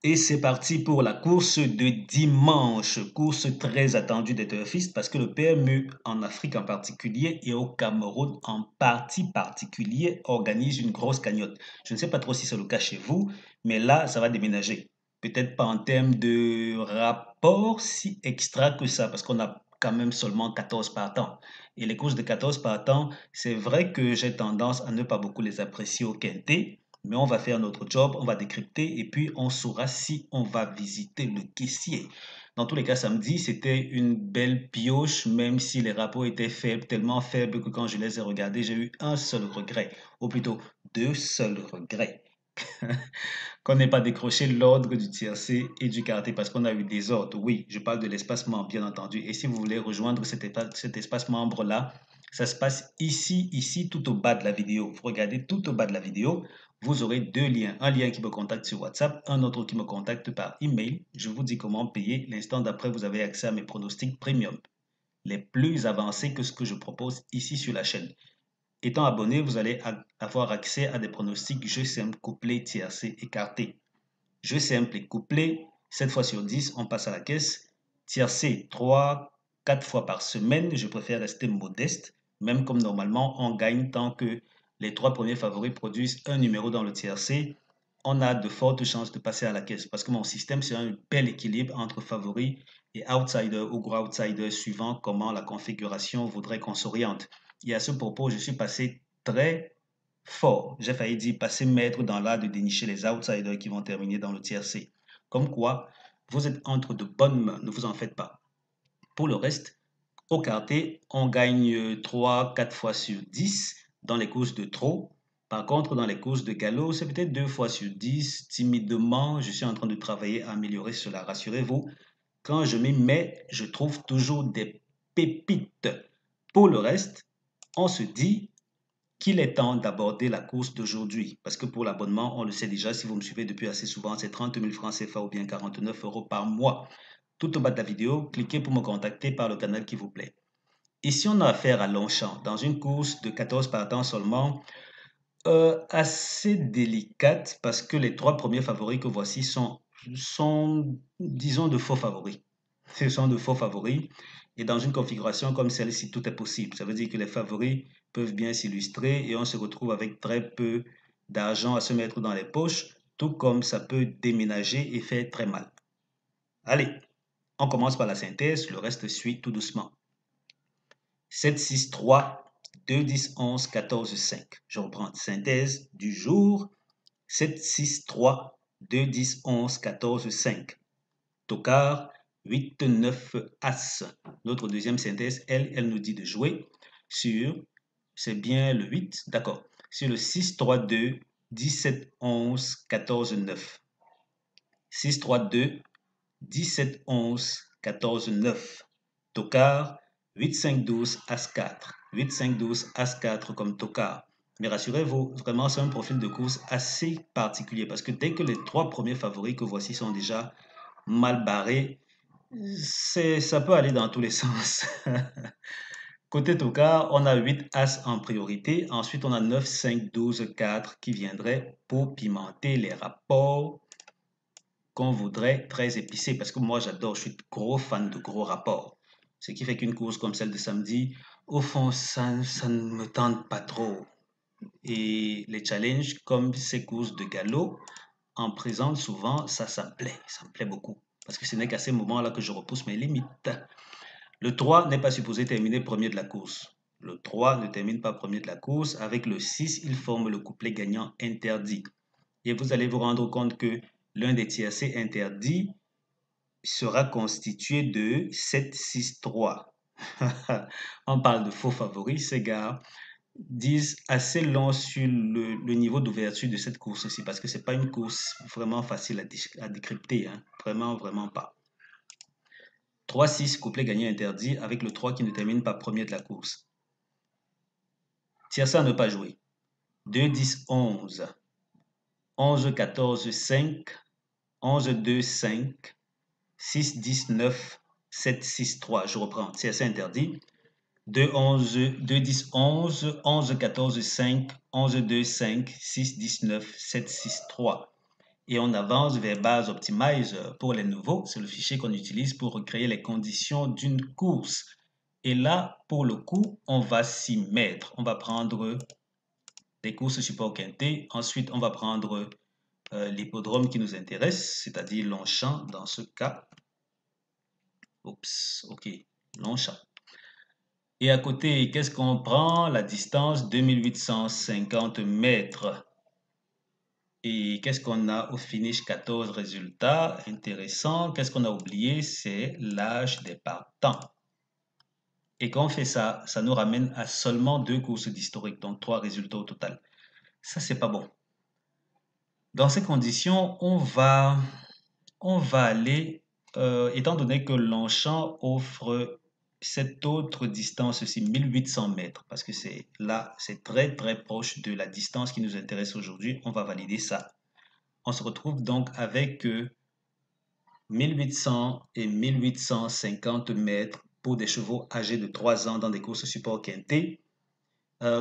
Et c'est parti pour la course de dimanche, course très attendue des turfistes parce que le PMU en Afrique en particulier et au Cameroun en partie particulier organise une grosse cagnotte. Je ne sais pas trop si c'est le cas chez vous, mais là, ça va déménager. Peut-être pas en termes de rapport si extra que ça parce qu'on a quand même seulement 14 partants. Et les courses de 14 partants, c'est vrai que j'ai tendance à ne pas beaucoup les apprécier au quintet. Mais on va faire notre job, on va décrypter et puis on saura si on va visiter le caissier. Dans tous les cas, samedi, c'était une belle pioche, même si les rapports étaient faibles, tellement faibles que quand je les ai regardés, j'ai eu un seul regret, ou plutôt deux seuls regrets. Qu'on n'ait pas décroché l'ordre du tiercé et du quartier parce qu'on a eu des ordres. Oui, je parle de l'espace membre, bien entendu. Et si vous voulez rejoindre cet espace membre-là, ça se passe ici, tout au bas de la vidéo. Vous regardez tout au bas de la vidéo, vous aurez deux liens. Un lien qui me contacte sur WhatsApp, un autre qui me contacte par email. Je vous dis comment payer. L'instant d'après, vous avez accès à mes pronostics premium, les plus avancés que ce que je propose ici sur la chaîne. Étant abonné, vous allez avoir accès à des pronostics jeux simples, couplés, tiercés, écartés. Jeu simple et couplé, 7 fois sur 10, on passe à la caisse. Tiercé, 3, 4 fois par semaine. Je préfère rester modeste, même comme normalement on gagne tant que les 3 premiers favoris produisent un numéro dans le tiercé. On a de fortes chances de passer à la caisse parce que mon système, c'est un bel équilibre entre favoris et outsiders ou gros outsiders suivant comment la configuration voudrait qu'on s'oriente. Et à ce propos, je suis passé très fort. J'ai failli dire passer maître dans l'art de dénicher les outsiders qui vont terminer dans le tiercé. Comme quoi, vous êtes entre de bonnes mains, ne vous en faites pas. Pour le reste, au quartier, on gagne 3, 4 fois sur 10 dans les courses de trot. Par contre, dans les courses de galop, c'est peut-être 2 fois sur 10, timidement. Je suis en train de travailler à améliorer cela, rassurez-vous. Quand je m'y mets, je trouve toujours des pépites. Pour le reste, on se dit qu'il est temps d'aborder la course d'aujourd'hui. Parce que pour l'abonnement, on le sait déjà, si vous me suivez depuis assez souvent, c'est 30 000 francs CFA ou bien 49 euros par mois. Tout au bas de la vidéo, cliquez pour me contacter par le canal qui vous plaît. Ici, on a affaire à Longchamp, dans une course de 14 partants seulement, assez délicate parce que les 3 premiers favoris que voici sont, disons, de faux favoris. Ce sont de faux favoris. Et dans une configuration comme celle-ci, tout est possible. Ça veut dire que les favoris peuvent bien s'illustrer et on se retrouve avec très peu d'argent à se mettre dans les poches, tout comme ça peut déménager et faire très mal. Allez, on commence par la synthèse, le reste suit tout doucement. 7, 6, 3, 2, 10, 11, 14, 5. Je reprends. Synthèse du jour. 7, 6, 3, 2, 10, 11, 14, 5. Tocard, 8, 9, As. Notre deuxième synthèse, elle nous dit de jouer sur, c'est bien le 8, d'accord, sur le 6, 3, 2, 17, 11, 14, 9. 6, 3, 2, 17, 11, 14, 9. Tocard, 8, 5, 12, As 4. 8, 5, 12, As 4 comme Tocard. Mais rassurez-vous, vraiment, c'est un profil de course assez particulier parce que dès que les 3 premiers favoris que voici sont déjà mal barrés, ça peut aller dans tous les sens. Côté Tocard, on a 8 As en priorité. Ensuite, on a 9, 5, 12, 4 qui viendraient pour pimenter les rapports qu'on voudrait très épicés. Parce que moi, j'adore, je suis gros fan de gros rapports. Ce qui fait qu'une course comme celle de samedi, au fond, ça ne me tente pas trop. Et les challenges comme ces courses de galop en présentent souvent, ça me plaît beaucoup. Parce que ce n'est qu'à ces moments-là que je repousse mes limites. Le 3 n'est pas supposé terminer premier de la course. Le 3 ne termine pas premier de la course. Avec le 6, il forme le couplet gagnant interdit. Et vous allez vous rendre compte que l'un des tiercés interdits sera constitué de 7, 6, 3. On parle de faux favoris, ces gars disent assez long sur le niveau d'ouverture de cette course-ci, parce que c'est pas une course vraiment facile à décrypter, hein. Vraiment, vraiment pas. 3, 6, couplet gagnant interdit, avec le 3 qui ne termine pas premier de la course. Tiercé à ne pas jouer. 2, 10, 11. 11, 14, 5. 11, 2, 5. 6, 10, 9. 7, 6, 3. Je reprends. Tiercé interdit. 2, 11, 2, 10, 11. 11, 14, 5. 11, 2, 5. 6, 10, 9. 7, 6, 3. et on avance vers Base Optimizer pour les nouveaux. C'est le fichier qu'on utilise pour recréer les conditions d'une course. Et là, pour le coup, on va s'y mettre. On va prendre des courses support quinté. Ensuite, on va prendre l'hippodrome qui nous intéresse, c'est-à-dire Longchamp dans ce cas. Oups, ok, Longchamp. Et à côté, qu'est-ce qu'on prend? La distance 2850 mètres. Et qu'est-ce qu'on a au finish? 14 résultats. Intéressant. Qu'est-ce qu'on a oublié? C'est l'âge des partants. Et quand on fait ça, ça nous ramène à seulement 2 courses d'historique, donc 3 résultats au total. Ça, c'est pas bon. Dans ces conditions, on va aller, étant donné que Longchamp offre cette autre distance aussi, 1800 mètres, parce que c'est là, c'est très très proche de la distance qui nous intéresse aujourd'hui, on va valider ça. On se retrouve donc avec 1800 et 1850 mètres pour des chevaux âgés de 3 ans dans des courses support quinté.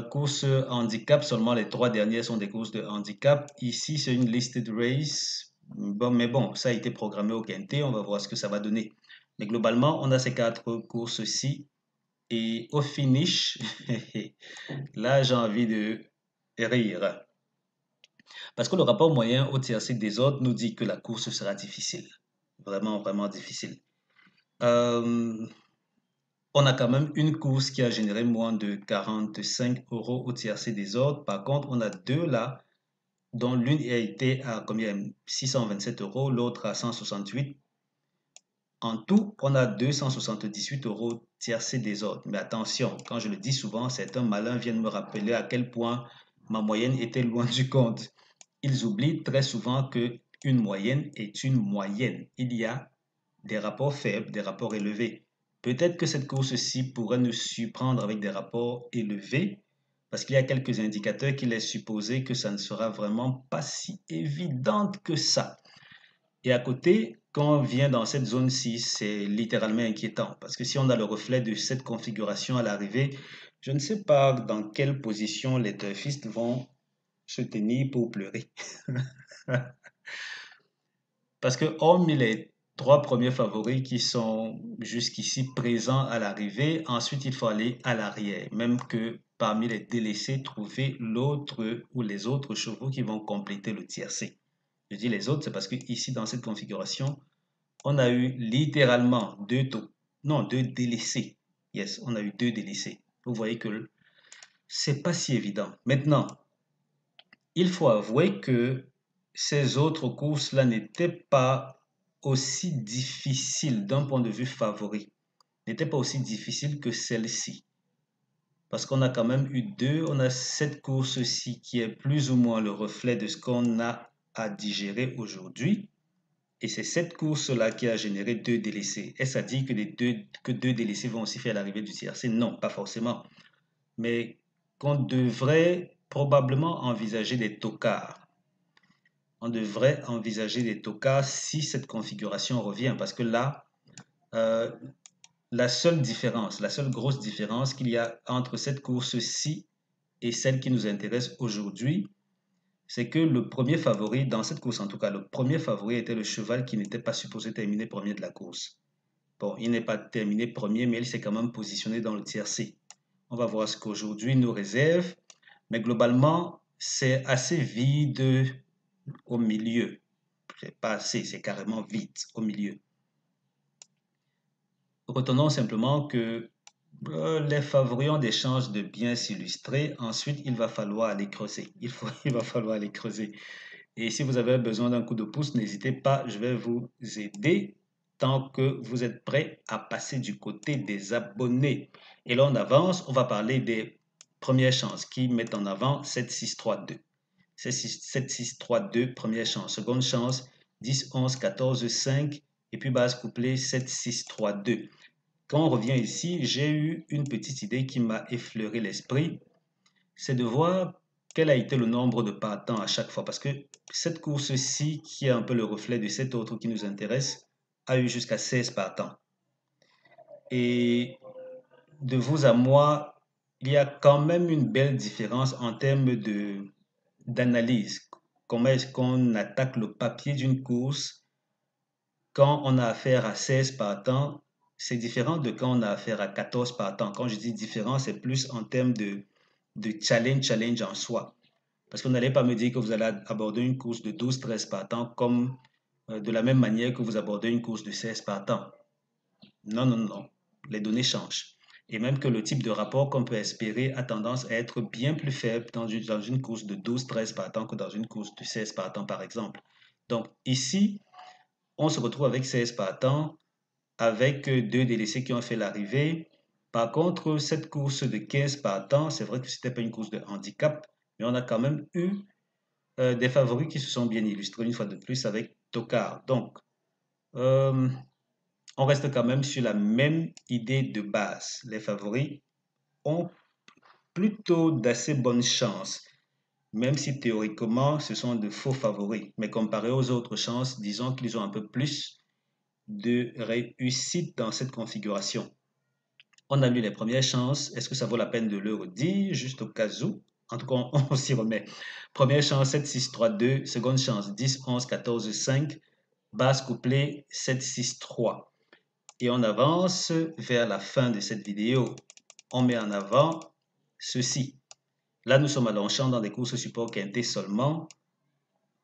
Course handicap, seulement les 3 dernières sont des courses de handicap. Ici, c'est une listed race. Bon, mais bon, ça a été programmé au quinté. On va voir ce que ça va donner. Mais globalement, on a ces 4 courses-ci. Et au finish, là, j'ai envie de rire. Parce que le rapport moyen au tiercé des autres nous dit que la course sera difficile. Vraiment, vraiment difficile. Euh, On a quand même une course qui a généré moins de 45 euros au tiercé des autres. Par contre, on a deux là, dont l'une a été à combien? 627 euros, l'autre à 168. En tout, on a 278 euros tiercé des autres. Mais attention, quand je le dis souvent, certains malins viennent me rappeler à quel point ma moyenne était loin du compte. Ils oublient très souvent que une moyenne est une moyenne. Il y a des rapports faibles, des rapports élevés. Peut-être que cette course-ci pourrait nous surprendre avec des rapports élevés, parce qu'il y a quelques indicateurs qui laissent supposer que ça ne sera vraiment pas si évident que ça. Et à côté, quand on vient dans cette zone-ci, c'est littéralement inquiétant, parce que si on a le reflet de cette configuration à l'arrivée, je ne sais pas dans quelle position les turfistes vont se tenir pour pleurer. Parce que hormis les 3 premiers favoris qui sont jusqu'ici présents à l'arrivée, ensuite il faut aller à l'arrière. Même que parmi les délaissés, trouver l'autre ou les autres chevaux qui vont compléter le tiercé. Je dis les autres, c'est parce que ici dans cette configuration, on a eu littéralement deux délaissés. Yes, on a eu 2 délaissés. Vous voyez que c'est pas si évident. Maintenant, il faut avouer que ces autres courses-là n'étaient pas aussi difficiles d'un point de vue favori, n'étaient pas aussi difficiles que celle-ci. Parce qu'on a quand même eu on a cette course-ci qui est plus ou moins le reflet de ce qu'on a à digérer aujourd'hui. Et c'est cette course-là qui a généré 2 délaissés. Est-ce à dire que 2 délaissés vont aussi faire l'arrivée du tiercé? Non, pas forcément. Mais qu'on devrait probablement envisager des tocards. On devrait envisager des tocards si cette configuration revient. Parce que là, euh, la seule différence, la seule grosse différence qu'il y a entre cette course-ci et celle qui nous intéresse aujourd'hui, c'est que le premier favori, dans cette course en tout cas, le premier favori était le cheval qui n'était pas supposé terminer premier de la course. Bon, il n'est pas terminé premier, mais il s'est quand même positionné dans le tiercé. On va voir ce qu'aujourd'hui nous réserve. Mais globalement, c'est assez vide au milieu. C'est pas assez, c'est carrément vide au milieu. Retenons simplement que les favoris ont des chances de bien s'illustrer. Ensuite, il va falloir aller creuser. Il va falloir aller creuser. Et si vous avez besoin d'un coup de pouce, n'hésitez pas, je vais vous aider tant que vous êtes prêts à passer du côté des abonnés. Et là, on avance, on va parler des premières chances qui mettent en avant 7-6-3-2. 7-6-3-2, première chance. Seconde chance, 10, 11, 14, 5. Et puis base couplée, 7-6-3-2. Quand on revient ici, j'ai eu une petite idée qui m'a effleuré l'esprit. C'est de voir quel a été le nombre de partants à chaque fois. Parce que cette course-ci, qui est un peu le reflet de cette autre qui nous intéresse, a eu jusqu'à 16 partants. Et de vous à moi, il y a quand même une belle différence en termes d'analyse. comment est-ce qu'on attaque le papier d'une course quand on a affaire à 16 partants. C'est différent de quand on a affaire à 14 partants. Quand je dis différent, c'est plus en termes de challenge en soi. Parce qu'on n'allait pas me dire que vous allez aborder une course de 12-13 partants comme de la même manière que vous abordez une course de 16 partants. Non, non, non. Les données changent. Et même que le type de rapport qu'on peut espérer a tendance à être bien plus faible dans une course de 12-13 partants que dans une course de 16 partants, par exemple. Donc ici, on se retrouve avec 16 partants, avec deux délaissés qui ont fait l'arrivée. Par contre, cette course de 15 partants, c'est vrai que ce n'était pas une course de handicap, mais on a quand même eu des favoris qui se sont bien illustrés une fois de plus avec Tokar. Donc, euh, on reste quand même sur la même idée de base. Les favoris ont plutôt d'assez bonnes chances, même si théoriquement ce sont de faux favoris. Mais comparé aux autres chances, disons qu'ils ont un peu plus de réussite dans cette configuration. On a lu les premières chances. Est-ce que ça vaut la peine de le redire, juste au cas où? En tout cas, on s'y remet. Première chance, 7, 6, 3, 2. Seconde chance, 10, 11, 14, 5. Base couplée, 7, 6, 3. Et on avance vers la fin de cette vidéo. On met en avant ceci. Là, nous sommes à Longchamp dans des courses support quinté seulement.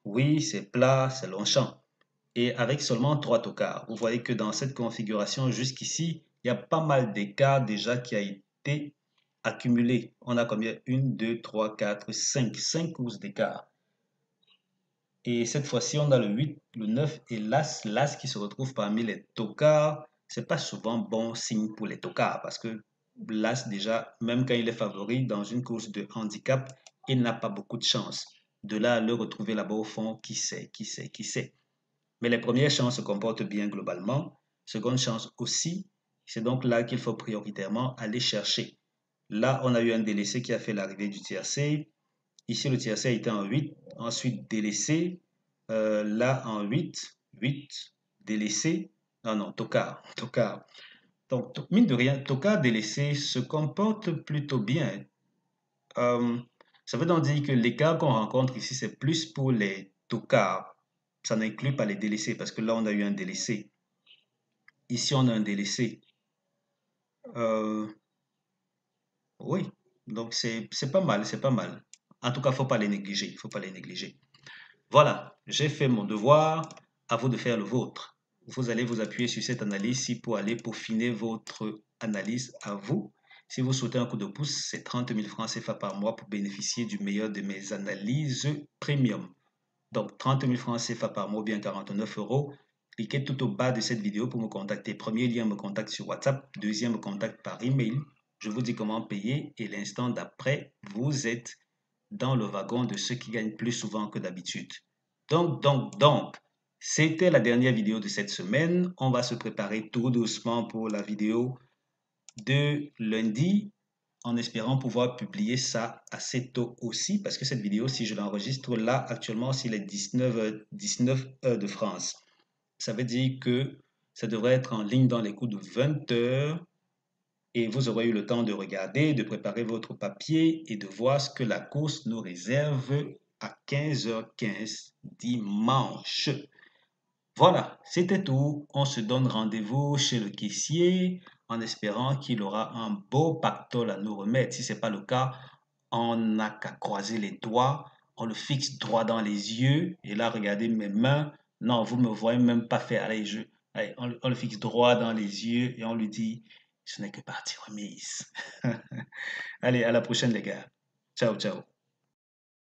Oui, c'est plat, c'est Longchamp. Et avec seulement 3 tocards. Vous voyez que dans cette configuration jusqu'ici, il y a pas mal d'écart déjà qui a été accumulé. On a combien? 1, 2, 3, 4, 5. 5 courses d'écart. Et cette fois-ci, on a le 8, le 9 et l'As. L'As qui se retrouve parmi les tocards. C'est pas souvent bon signe pour les tocards parce que l'As, déjà, même quand il est favori dans une course de handicap, il n'a pas beaucoup de chance. De là à le retrouver là-bas au fond, qui sait, qui sait, qui sait. Mais les premières chances se comportent bien globalement. Seconde chance aussi. C'est donc là qu'il faut prioritairement aller chercher. Là, on a eu un délaissé qui a fait l'arrivée du tiercé. Ici, le tiercé était en 8. Ensuite, délaissé. Là, en 8. 8. Délaissé. Non, non, tocard. Tocard. Donc, mine de rien, tocard délaissé se comporte plutôt bien. Euh, Ça veut donc dire que l'écart qu'on rencontre ici, c'est plus pour les tocards. Ça n'inclut pas les délaissés parce que là, on a eu un délaissé. Ici, on a un délaissé. Euh, oui, donc c'est pas mal, c'est pas mal. En tout cas, faut pas les négliger, faut pas les négliger. Voilà, j'ai fait mon devoir, à vous de faire le vôtre. Vous allez vous appuyer sur cette analyse-ci pour aller peaufiner votre analyse à vous. Si vous souhaitez un coup de pouce, c'est 30 000 francs CFA par mois pour bénéficier du meilleur de mes analyses premium. Donc 30 000 francs CFA par mois, bien 49 euros. Cliquez tout au bas de cette vidéo pour me contacter. Premier lien me contacte sur WhatsApp, deuxième me contacte par email. Je vous dis comment payer et l'instant d'après, vous êtes dans le wagon de ceux qui gagnent plus souvent que d'habitude. Donc, c'était la dernière vidéo de cette semaine. On va se préparer tout doucement pour la vidéo de lundi en espérant pouvoir publier ça assez tôt aussi parce que cette vidéo, si je l'enregistre là actuellement, c'est les 19 heures de France. Ça veut dire que ça devrait être en ligne dans les coups de 20 heures et vous aurez eu le temps de regarder, de préparer votre papier et de voir ce que la course nous réserve à 15h15 dimanche. Voilà, c'était tout. On se donne rendez-vous chez le caissier en espérant qu'il aura un beau pactole à nous remettre. Si ce n'est pas le cas, on n'a qu'à croiser les doigts, on le fixe droit dans les yeux. Et là, regardez mes mains. Non, vous ne me voyez même pas faire. Allez, on le fixe droit dans les yeux et on lui dit, ce n'est que partie remise. Allez, à la prochaine les gars. Ciao, ciao.